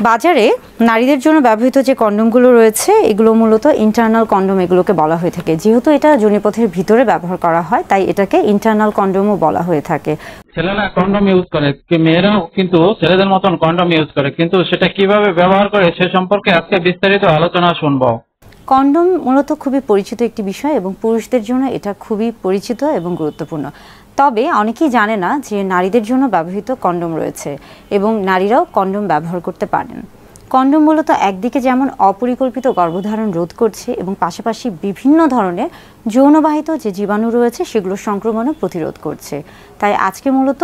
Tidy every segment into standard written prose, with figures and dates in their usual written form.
বাজারে নারীদের জন্য ব্যবহৃত যে কন্ডমগুলো রয়েছে এগুলো মূলত ইন্টারনাল কন্ডম এগুলোকে বলা হয়ে থাকে। যেহেতু এটা যোনিপথের ভিতরে ব্যবহার করা হয় তাই এটাকে ইন্টারনাল কন্ডমও বলা হয়ে থাকে। ছেলেরা কন্ডম ইউজ করে, মেয়েরাও কিন্তু ছেলেদের মতন কন্ডম ইউজ করে, কিন্তু সেটা কিভাবে ব্যবহার করে সে সম্পর্কে আজকে বিস্তারিত আলোচনা শুনবো। কন্ডম মূলত খুবই পরিচিত একটি বিষয় এবং পুরুষদের জন্য এটা খুবই পরিচিত এবং গুরুত্বপূর্ণ। তবে অনেকেই জানে না যে নারীদের জন্য ব্যবহৃত কন্ডম রয়েছে এবং নারীরাও কন্ডম ব্যবহার করতে পারেন। কন্ডম মূলত একদিকে যেমন অপরিকল্পিত গর্ভধারণ রোধ করছে এবং পাশাপাশি বিভিন্ন ধরনের যৌনবাহিত যে জীবাণু রয়েছে সেগুলো সংক্রমণও প্রতিরোধ করছে। তাই আজকে মূলত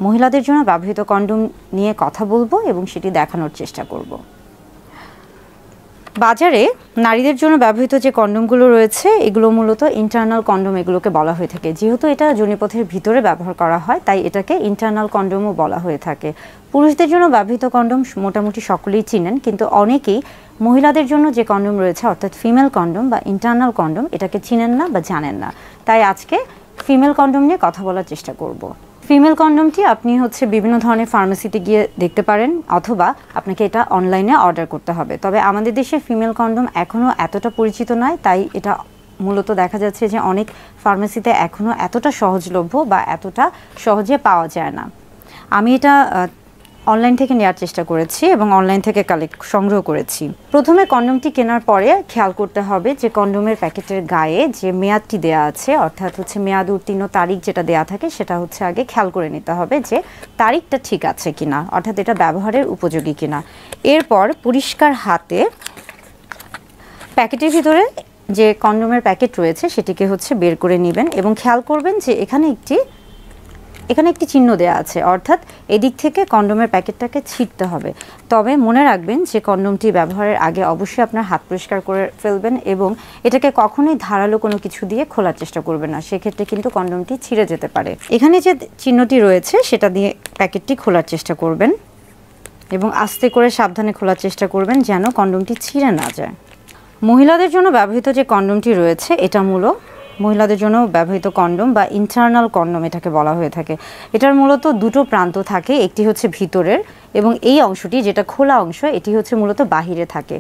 মহিলাদের জন্য ব্যবহৃত কন্ডম নিয়ে কথা বলবো এবং সেটি দেখানোর চেষ্টা করব। বাজারে নারীদের জন্য ব্যবহৃত যে কন্ডমগুলো রয়েছে এগুলো মূলত ইন্টারনাল কন্ডম এগুলোকে বলা হয়ে থাকে। যেহেতু এটা যোনিপথের ভিতরে ব্যবহার করা হয় তাই এটাকে ইন্টারনাল কন্ডমও বলা হয়ে থাকে। পুরুষদের জন্য ব্যবহৃত কন্ডম মোটামুটি সকলেই চিনেন, কিন্তু অনেকেই মহিলাদের জন্য যে কন্ডম রয়েছে অর্থাৎ ফিমেল কন্ডম বা ইন্টারনাল কন্ডম এটাকে চিনেন না বা জানেন না। তাই আজকে ফিমেল কন্ডম নিয়ে কথা বলার চেষ্টা করব। ফিমেল কন্ডমটি আপনি বিভিন্ন ধরনের ফার্মেসিতে গিয়ে দেখতে পারেন অথবা আপনাকে এটা অনলাইনে অর্ডার করতে হবে। তবে আমাদের দেশে ফিমেল কন্ডম এখনও এতটা পরিচিত নয়, তাই এটা মূলত দেখা যাচ্ছে যে অনেক ফার্মেসিতে এখনও এতটা সহজলভ্য বা এতটা সহজে পাওয়া যায় না। আমি এটা অনলাইন থেকে নেওয়ার চেষ্টা করেছি এবং অনলাইন থেকে সংগ্রহ করেছি। প্রথমে কন্ডমটি কেনার পরে খেয়াল করতে হবে যে কন্ডমের প্যাকেটের গায়ে যে মেয়াদটি দেয়া আছে অর্থাৎ মেয়াদ উত্তীর্ণ তারিখ যেটা দেয়া থাকে সেটা আগে খেয়াল করে নিতে হবে যে তারিখটা ঠিক আছে কিনা, অর্থাৎ এটা ব্যবহারের উপযোগী কিনা। এরপর পরিষ্কার হাতে প্যাকেটের ভিতরে যে কন্ডমের প্যাকেট রয়েছে সেটিকে বের করে নেবেন এবং খেয়াল করবেন যে এখানে একটি চিহ্ন দেওয়া আছে, অর্থাৎ এদিক থেকে কন্ডমের প্যাকেটটাকে ছিঁড়তে হবে। তবে মনে রাখবেন যে কন্ডমটি ব্যবহারের আগে অবশ্যই আপনার হাত পরিষ্কার করে ফেলবেন এবং এটাকে কখনোই ধারালো কোনো কিছু দিয়ে খোলার চেষ্টা করবেন না, সেক্ষেত্রে কিন্তু কন্ডমটি ছিঁড়ে যেতে পারে। এখানে যে চিহ্নটি রয়েছে সেটা দিয়ে প্যাকেটটি খোলার চেষ্টা করবেন এবং আস্তে করে সাবধানে খোলার চেষ্টা করবেন যেন কন্ডমটি ছিঁড়ে না যায়। মহিলাদের জন্য ব্যবহৃত যে কন্ডমটি রয়েছে এটা মহিলাদের জন্য ব্যবহৃত কন্ডম বা ইন্টারনাল কন্ডম এটাকে বলা হয়ে থাকে। এটার মূলত দুটো প্রান্ত থাকে, একটি ভিতরের এবং এই অংশটি যেটা খোলা অংশ এটি মূলত বাহিরে থাকে।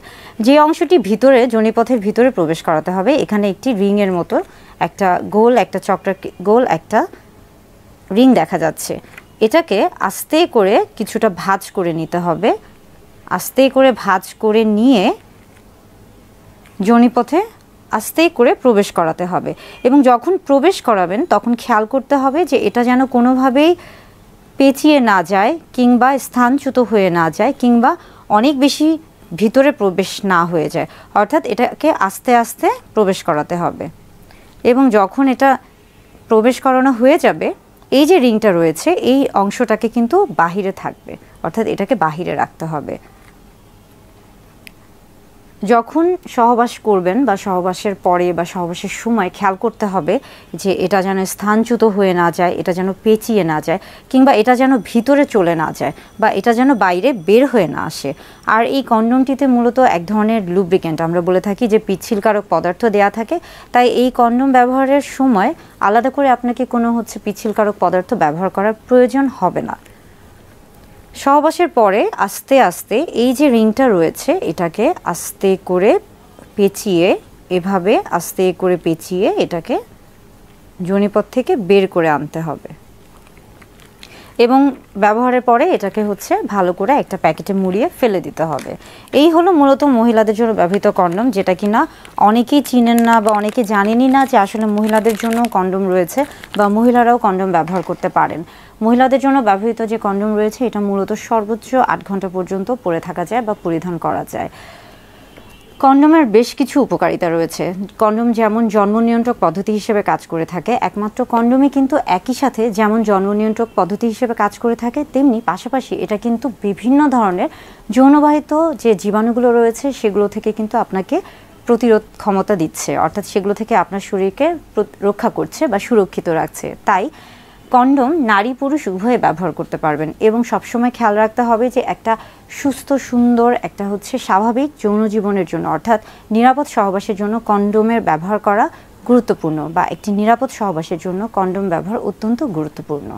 যে অংশটি ভিতরে যোনিপথের ভিতরে প্রবেশ করাতে হবে এখানে একটি রিংয়ের মতো একটা গোল একটা রিং দেখা যাচ্ছে। এটাকে আস্তে করে কিছুটা ভাঁজ করে নিতে হবে। আস্তে করে ভাঁজ করে নিয়ে যোনিপথে আস্তে করে প্রবেশ করাতে হবে এবং যখন প্রবেশ করাবেন তখন খেয়াল করতে হবে যে এটা যেন কোনোভাবেই পেঁচিয়ে না যায় কিংবা স্থানচ্যুত হয়ে না যায় কিংবা অনেক বেশি ভিতরে প্রবেশ না হয়ে যায়, অর্থাৎ এটাকে আস্তে আস্তে প্রবেশ করাতে হবে। এবং যখন এটা প্রবেশ করানো হয়ে যাবে এই যে রিংটা রয়েছে এই অংশটাকে কিন্তু বাহিরে থাকবে, অর্থাৎ এটাকে বাহিরে রাখতে হবে। যখন সহবাস করবেন বা সহবাসের পরে বা সহবাসের সময় খেয়াল করতে হবে যে এটা যেন স্থানচ্যুত হয়ে না যায়, এটা যেন পেঁচিয়ে না যায় কিংবা এটা যেন ভিতরে চলে না যায় বা এটা যেন বাইরে বের হয়ে না আসে। আর এই কন্ডমটিতে মূলত এক ধরনের লুব্রিক্যান্ট আমরা বলে থাকি যে পিচ্ছিলকারক পদার্থ দেয়া থাকে, তাই এই কন্ডম ব্যবহারের সময় আলাদা করে আপনাকে কোনো পিচ্ছিলকারক পদার্থ ব্যবহার করার প্রয়োজন হবে না। সহবাসের পরে আস্তে আস্তে এই যে রিংটা রয়েছে এটাকে আস্তে করে পেঁচিয়ে এভাবে আস্তে করে পেঁচিয়ে এটাকে যোনিপথ থেকে বের করে আনতে হবে এবং ব্যবহারের পরে এটাকে ভালো করে একটা প্যাকেটে মুড়িয়ে ফেলে দিতে হবে। এই হলো মূলত মহিলাদের জন্য ব্যবহৃত কন্ডম, যেটা কিনা অনেকেই চিনেন না বা অনেকে জানেনই না যে আসলে মহিলাদের জন্য কন্ডম রয়েছে বা মহিলারাও কন্ডম ব্যবহার করতে পারেন। মহিলাদের জন্য ব্যবহৃত যে কন্ডম রয়েছে এটা মূলত সর্বোচ্চ 8 ঘন্টা পর্যন্ত পরে থাকা যায় বা পরিধান করা যায়। কন্ডমের বেশ কিছু উপকারিতা রয়েছে। কন্ডম যেমন জন্ম নিয়ন্ত্রক পদ্ধতি হিসেবে কাজ করে থাকে, একমাত্র কন্ডমই কিন্তু একই সাথে যেমন জন্ম নিয়ন্ত্রক পদ্ধতি হিসেবে কাজ করে থাকে তেমনি পাশাপাশি এটা কিন্তু বিভিন্ন ধরনের যৌনবাহিত যে জীবাণুগুলো রয়েছে সেগুলো থেকে কিন্তু আপনাকে প্রতিরোধ ক্ষমতা দিচ্ছে, অর্থাৎ সেগুলো থেকে আপনার শরীরকে রক্ষা করছে বা সুরক্ষিত রাখছে। তাই কন্ডম নারী পুরুষ উভয়ে ব্যবহার করতে পারবেন এবং সবসময় খেয়াল রাখতে হবে যে একটা সুস্থ সুন্দর একটা স্বাভাবিক যৌন জীবনের জন্য অর্থাৎ নিরাপদ সহবাসের জন্য কন্ডোমের ব্যবহার করা গুরুত্বপূর্ণ বা একটি নিরাপদ সহবাসের জন্য কন্ডোম ব্যবহার অত্যন্ত গুরুত্বপূর্ণ।